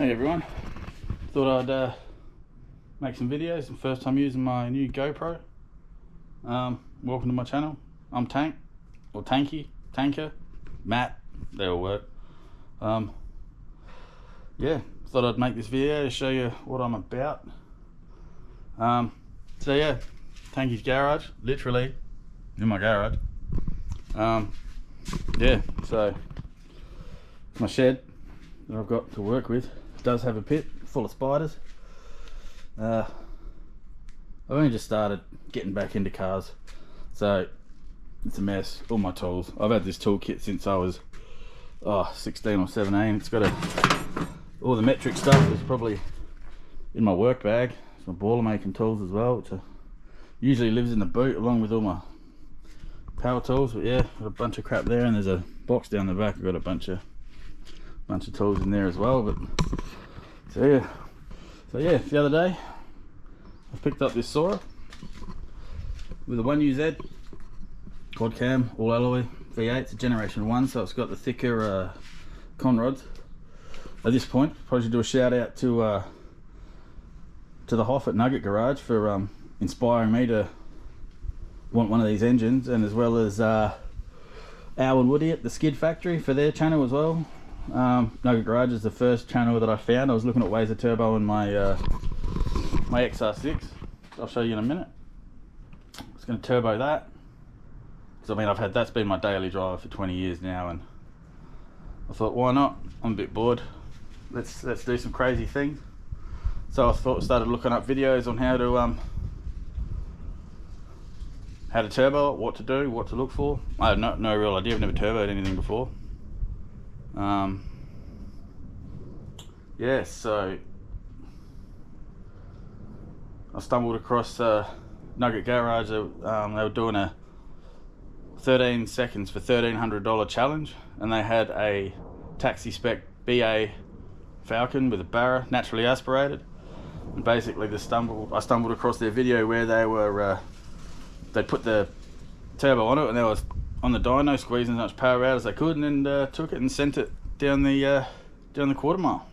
Hey everyone, thought I'd make some videos. First time using my new GoPro. Welcome to my channel. I'm Tank, or Tanky, Tanker, Matt, they all work. Yeah, thought I'd make this video to show you what I'm about. So yeah, Tanky's garage, literally in my garage. Yeah, so my shed that I've got to work with does have a pit full of spiders. I've only just started getting back into cars, so it's a mess. All my tools, I've had this toolkit since I was 16 or 17. It's got all the metric stuff is probably in my work bag. It's my boiler making tools as well, which usually lives in the boot along with all my power tools. But yeah, got a bunch of crap there, and there's a box down the back. I've got a bunch of tools in there as well. But so yeah, the other day I picked up this saw with a 1UZ quad cam, all alloy V8. It's a generation 1, so it's got the thicker con rods. At this point, probably should do a shout out to the Hoff at Nugget Garage for inspiring me to want one of these engines, and as well as Al and Woody at the Skid Factory for their channel as well. Nugget Garage is the first channel that I found. I was looking at ways of turbo in my my XR6. I'll show you in a minute. I'm just going to turbo that, because I mean that's been my daily driver for 20 years now, and I thought, why not? I'm a bit bored. Let's do some crazy things. So I started looking up videos on how to turbo it, what to do, what to look for. I have no real idea. I've never turboed anything before. Yeah, so I stumbled across Nugget Garage. They were doing a 13 seconds for $1,300 challenge, and they had a taxi spec BA Falcon with a Barra, naturally aspirated. And basically I stumbled across their video where they were they put the turbo on it, and they was on the dyno squeezing as much power out as they could, and then took it and sent it down the quarter mile.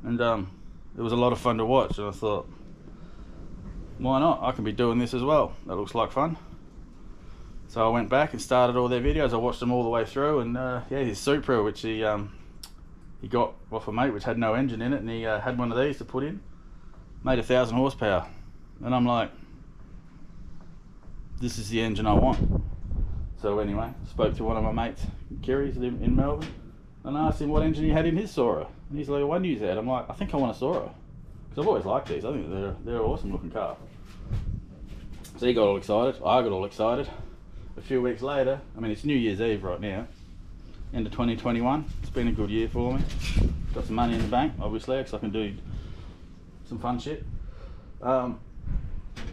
And it was a lot of fun to watch, and I thought, why not? I can be doing this as well. That looks like fun. So I went back and started all their videos. I watched them all the way through, and yeah, his Supra, which he got off a mate, which had no engine in it, and he had one of these to put in, made 1,000 horsepower. And I'm like, this is the engine I want. So anyway, spoke to one of my mates, Kerry's in Melbourne, and I asked him what engine he had in his Sora, and he's like, a 1UZ. I'm like, I think I want a Sora, because I've always liked these. I think they're an awesome looking car. So he got all excited, I got all excited. A few weeks later, I mean, it's New Year's Eve right now, end of 2021. It's been a good year for me. Got some money in the bank, obviously, because I can do some fun shit. I've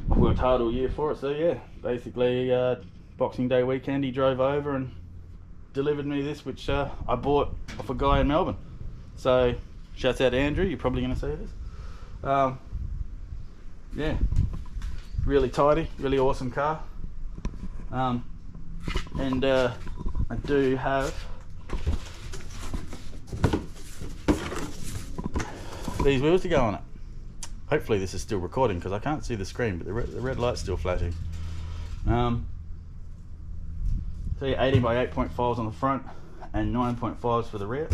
worked hard all year for it, so yeah, basically Boxing Day weekend he drove over and delivered me this, which I bought off a guy in Melbourne. So shouts out to Andrew, you're probably going to see this. Yeah, really tidy, really awesome car. And I do have these wheels to go on it. Hopefully this is still recording, because I can't see the screen, but the red light's still flashing. So yeah, 18 by 8.5s on the front and 9.5s for the rear.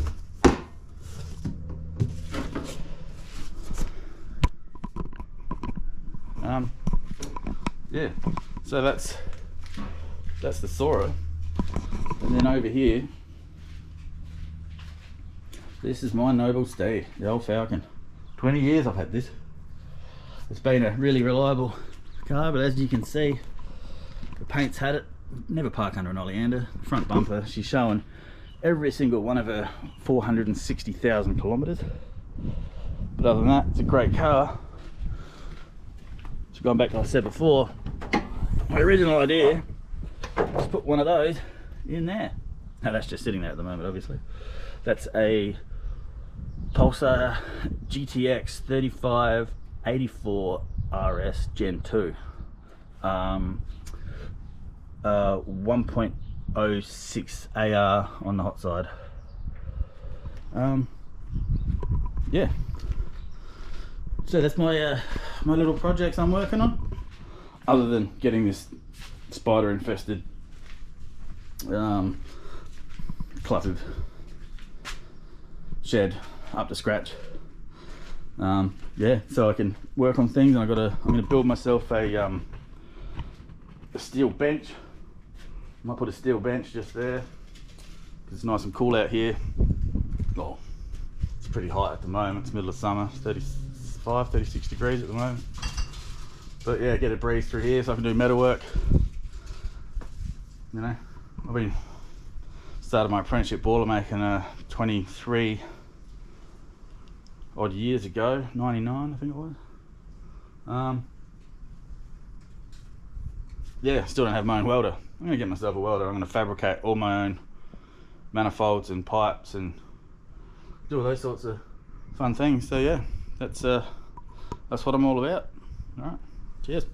Yeah, so that's the Sora. And then over here, this is my noble steed, the old Falcon. 20 years I've had this. It's been a really reliable car, but as you can see, the paint's had it. Never park under an oleander. Front bumper, she's showing every single one of her 460,000 kilometers. But other than that, it's a great car. So going back to what I said before, my original idea was to put one of those in there. Now that's just sitting there at the moment, obviously. That's a Pulsar GTX 3584 RS Gen 2. 1.06 AR on the hot side. yeah. So that's my my little projects I'm working on. Other than getting this spider infested, cluttered shed up to scratch. Yeah, so I can work on things. And I'm gonna build myself a steel bench. I might put a steel bench just there because it's nice and cool out here. Oh, it's pretty hot at the moment. It's middle of summer, 35, 36 degrees at the moment. But yeah, get a breeze through here so I can do metal work. You know, I've started my apprenticeship boiler making 23 odd years ago, 99 I think it was. Yeah, still don't have my own welder. I'm gonna get myself a welder. I'm gonna fabricate all my own manifolds and pipes and do all those sorts of fun things. So yeah, that's what I'm all about. All right, cheers.